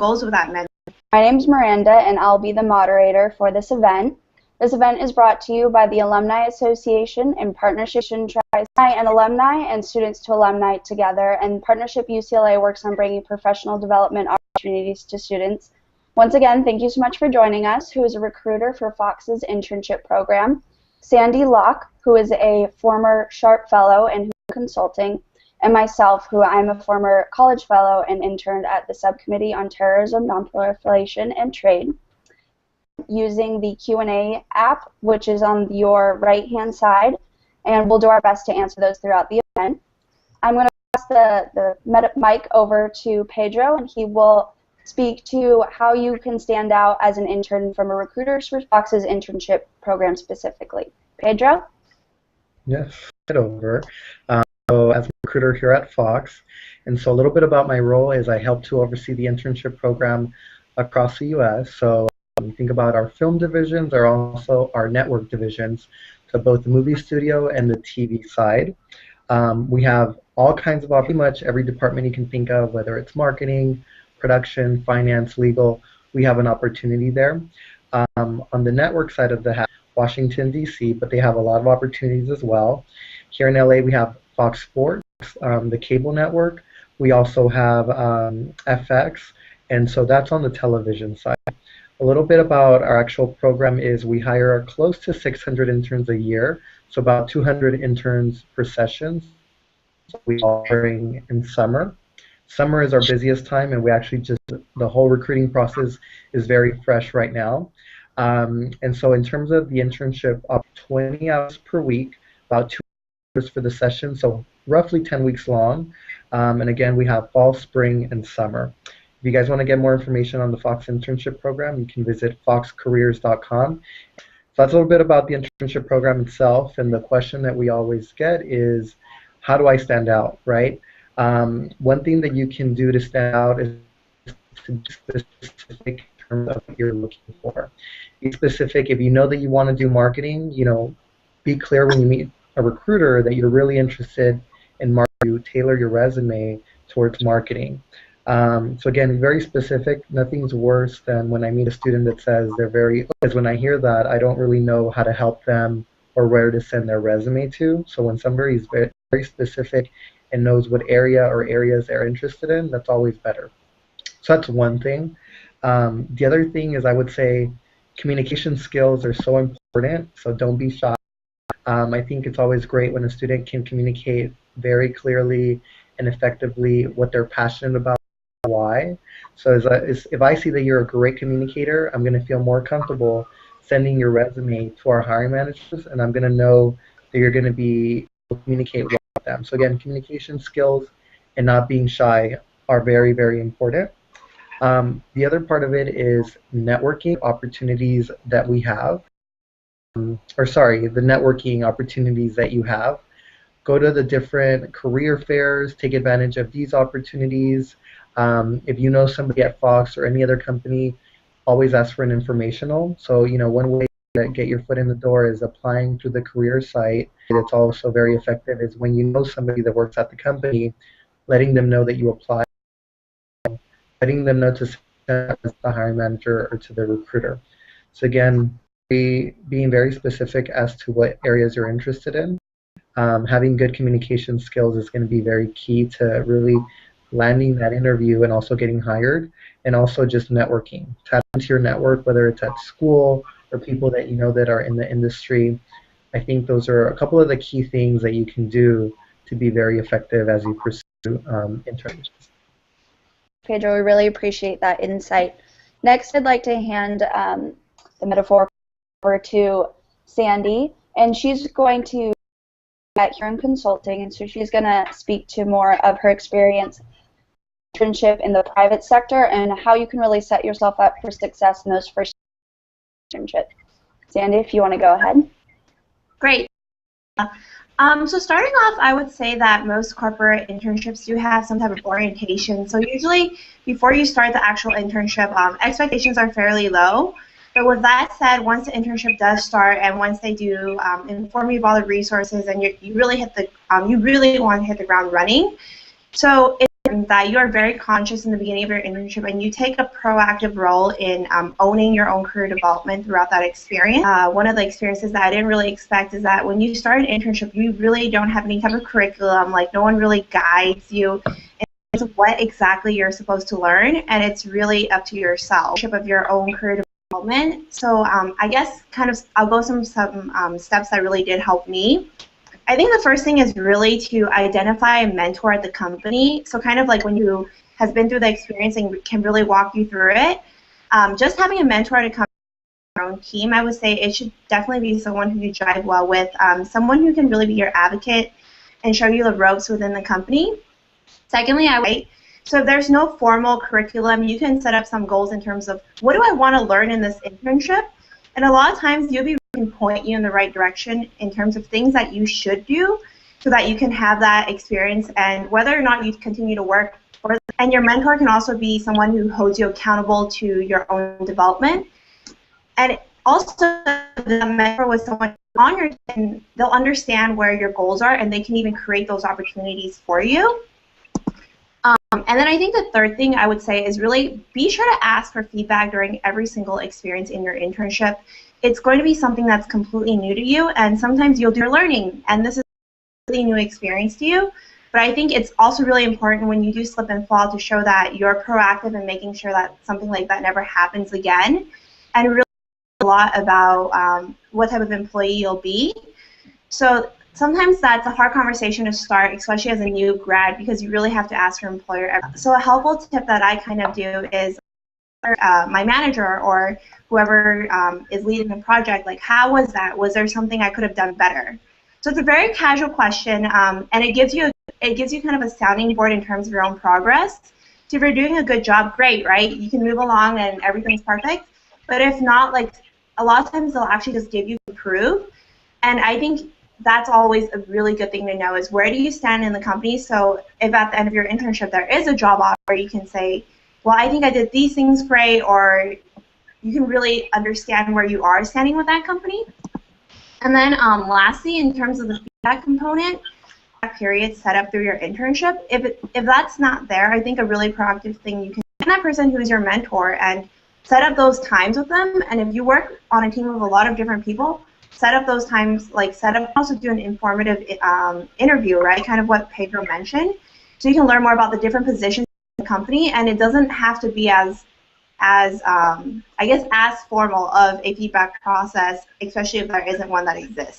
goals with that mentor. My name is Miranda, and I'll be the moderator for this event. This event is brought to you by the Alumni Association in partnership with and alumni and students to alumni together, and Partnership UCLA works on bringing professional development opportunities to students. Once again, thank you so much for joining us, who is a recruiter for Fox's internship program, Sandy Locke, who is a former Sharpe fellow and consulting, and myself, who I'm a former college fellow and interned at the Subcommittee on Terrorism, Nonproliferation, and Trade, using the Q&A app, which is on your right-hand side, and we'll do our best to answer those throughout the event. I'm going to pass the mic over to Pedro, and he will speak to how you can stand out as an intern from a recruiter's for Fox's internship program specifically. Pedro? Yes, right over. So as a recruiter here at Fox, and so a little bit about my role is I help to oversee the internship program across the U.S. So when you think about our film divisions or also our network divisions, so both the movie studio and the TV side. We have all kinds of, pretty much every department you can think of, whether it's marketing, production, finance, legal, we have an opportunity there. On the network side of the house, Washington, D.C., but they have a lot of opportunities as well. Here in L.A., we have Fox Sports, the cable network. We also have FX, and so that's on the television side. A little bit about our actual program is we hire close to 600 interns a year, so about 200 interns per session. We are hiring in summer. Summer is our busiest time, and we actually the whole recruiting process is very fresh right now. And so in terms of the internship, up 20 hours per week, about 2 hours for the session, so roughly 10 weeks long. And again, we have fall, spring, and summer. If you guys want to get more information on the Fox internship program, you can visit foxcareers.com. So that's a little bit about the internship program itself, and the question that we always get is, how do I stand out, right? One thing that you can do to stand out is to be specific in terms of what you're looking for. Be specific. If you know that you want to do marketing, be clear when you meet a recruiter that you're really interested in marketing. You tailor your resume towards marketing. So again, very specific. Nothing's worse than when I meet a student that says because when I hear that, I don't really know how to help them or where to send their resume to. So when somebody is very, very specific and knows what area or areas they're interested in, that's always better. So that's one thing. The other thing is, I would say communication skills are so important, so don't be shy. I think it's always great when a student can communicate very clearly and effectively what they're passionate about, why. So if I see that you're a great communicator, I'm going to feel more comfortable sending your resume to our hiring managers, and I'm going to know that you're going to be able to communicate well with them. So again, communication skills and not being shy are very, very important. The other part of it is networking opportunities that we have, the networking opportunities that you have. Go to the different career fairs, take advantage of these opportunities. If you know somebody at Fox or any other company, always ask for an informational. So, one way to get your foot in the door is applying through the career site. It's also very effective is when you know somebody that works at the company, letting them know that you applied, letting them know to send to the hiring manager or to the recruiter. So again, being very specific as to what areas you're interested in. Having good communication skills is going to be very key to really landing that interview and also getting hired, and also just networking. Tap into your network, whether it's at school or people that you know that are in the industry. I think those are a couple of the key things that you can do to be very effective as you pursue internships. Pedro, we really appreciate that insight. Next, I'd like to hand the metaphor over to Sandy, and she's going to at Huron Consulting, and so she's going to speak to more of her experience internship in the private sector and how you can really set yourself up for success in those first internships. Sandy, if you want to go ahead. Great. So starting off, I would say that most corporate internships do have some type of orientation. So usually, before you start the actual internship, expectations are fairly low. But with that said, once the internship does start, and once they do inform you of all the resources, and you really want to hit the ground running. So it's that you are very conscious in the beginning of your internship and you take a proactive role in owning your own career development throughout that experience. One of the experiences that I didn't really expect is that when you start an internship, you really don't have any type of curriculum, like no one really guides you in terms of what exactly you're supposed to learn, and it's really up to yourself, of your own career development. So I guess kind of I'll go some steps that really did help me. I think the first thing is really to identify a mentor at the company. So kind of like when you has been through the experience and can really walk you through it. Just having a mentor to come your own team, I would say it should definitely be someone who you jive well with, someone who can really be your advocate and show you the ropes within the company. Secondly, so if there's no formal curriculum, you can set up some goals in terms of what do I want to learn in this internship? And a lot of times UB can point you in the right direction in terms of things that you should do so that you can have that experience and whether or not you continue to work. And your mentor can also be someone who holds you accountable to your own development. And also the mentor with someone on your team, they'll understand where your goals are and they can even create those opportunities for you. And then I think the third thing I would say is really be sure to ask for feedback during every single experience in your internship. It's going to be something that's completely new to you, and sometimes you'll do your learning, and this is a really new experience to you. But I think it's also really important when you do slip and fall to show that you're proactive in making sure that something like that never happens again, and really a lot about what type of employee you'll be. So sometimes that's a hard conversation to start, especially as a new grad, because you really have to ask your employer. So a helpful tip that I kind of do is my manager or whoever is leading the project, like, how was that? Was there something I could have done better? So it's a very casual question, and it gives you kind of a sounding board in terms of your own progress. So if you're doing a good job, great, right? You can move along and everything's perfect. But if not, like, a lot of times they'll actually just give you to improve. And I think that's always a really good thing to know is where do you stand in the company. So if at the end of your internship there is a job offer, you can say, well, I think I did these things great, or you can really understand where you are standing with that company. And then lastly, in terms of the feedback component, period set up through your internship, if that's not there, I think a really proactive thing you can find that person who is your mentor and set up those times with them. And if you work on a team of a lot of different people, set up those times, like also do an informative interview, right? Kind of what Pedro mentioned. So you can learn more about the different positions in the company, and it doesn't have to be as I guess, as formal of a feedback process, especially if there isn't one that exists.